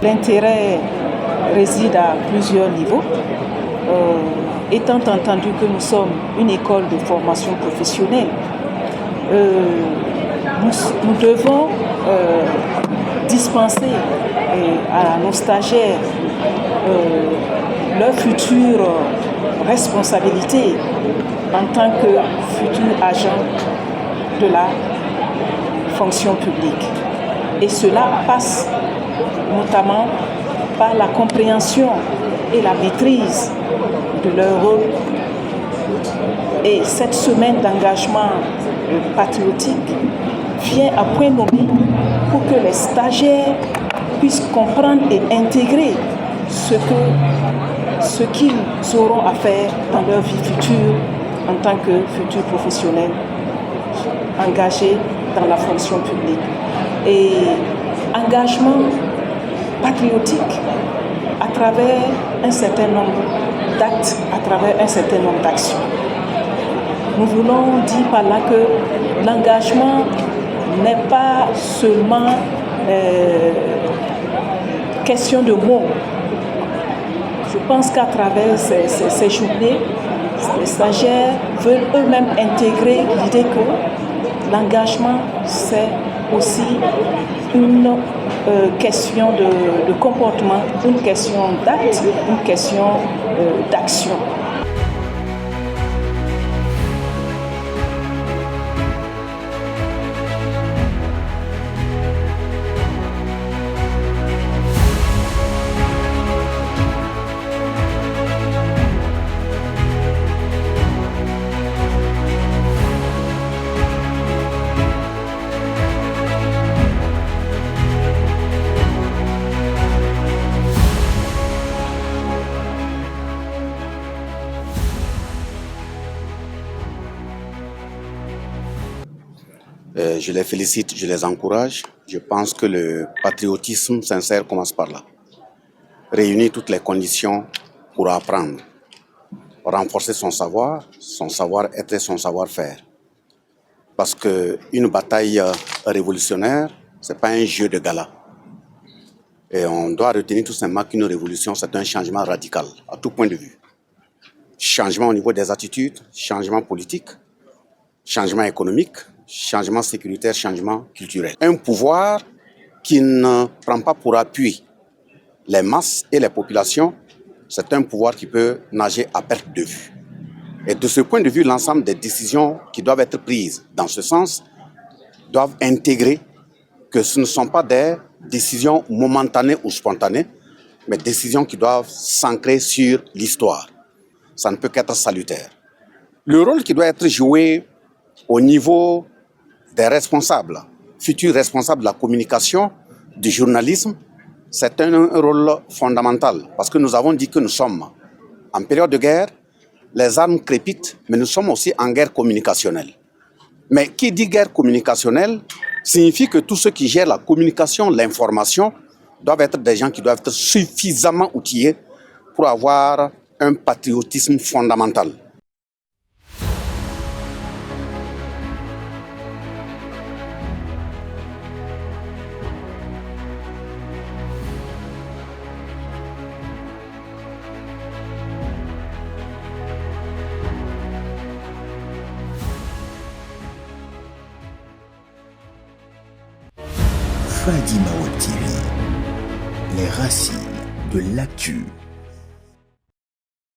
L'intérêt réside à plusieurs niveaux. Étant entendu que nous sommes une école de formation professionnelle, nous devons dispenser à nos stagiaires leur future responsabilité en tant que futurs agents de la fonction publique. Et cela passe notamment par la compréhension et la maîtrise de leur rôle. Et cette semaine d'engagement patriotique vient à point nommé pour que les stagiaires puissent comprendre et intégrer ce qu'ils auront à faire dans leur vie future en tant que futurs professionnels engagés dans la fonction publique. Et engagement patriotique à travers un certain nombre d'actes, à travers un certain nombre d'actions. Nous voulons dire par là que l'engagement n'est pas seulement question de mots. Je pense qu'à travers ces journées, les stagiaires veulent eux-mêmes intégrer l'idée que l'engagement, c'est aussi une question de comportement, une question d'acte, une question d'action. Je les félicite, je les encourage. Je pense que le patriotisme sincère commence par là. Réunir toutes les conditions pour apprendre, renforcer son savoir-être et son savoir-faire. Parce qu'une bataille révolutionnaire, ce n'est pas un jeu de gala. Et on doit retenir tout simplement qu'une révolution, c'est un changement radical, à tout point de vue. Changement au niveau des attitudes, changement politique, changement économique, changement sécuritaire, changement culturel. Un pouvoir qui ne prend pas pour appui les masses et les populations, c'est un pouvoir qui peut nager à perte de vue. Et de ce point de vue, l'ensemble des décisions qui doivent être prises dans ce sens doivent intégrer que ce ne sont pas des décisions momentanées ou spontanées, mais décisions qui doivent s'ancrer sur l'histoire. Ça ne peut qu'être salutaire. Le rôle qui doit être joué au niveau des responsables, futurs responsables de la communication, du journalisme, c'est un rôle fondamental parce que nous avons dit que nous sommes en période de guerre, les armes crépitent, mais nous sommes aussi en guerre communicationnelle. Mais qui dit guerre communicationnelle signifie que tous ceux qui gèrent la communication, l'information, doivent être des gens qui doivent être suffisamment outillés pour avoir un patriotisme fondamental. Fadi Maol TV, les racines de l'actu.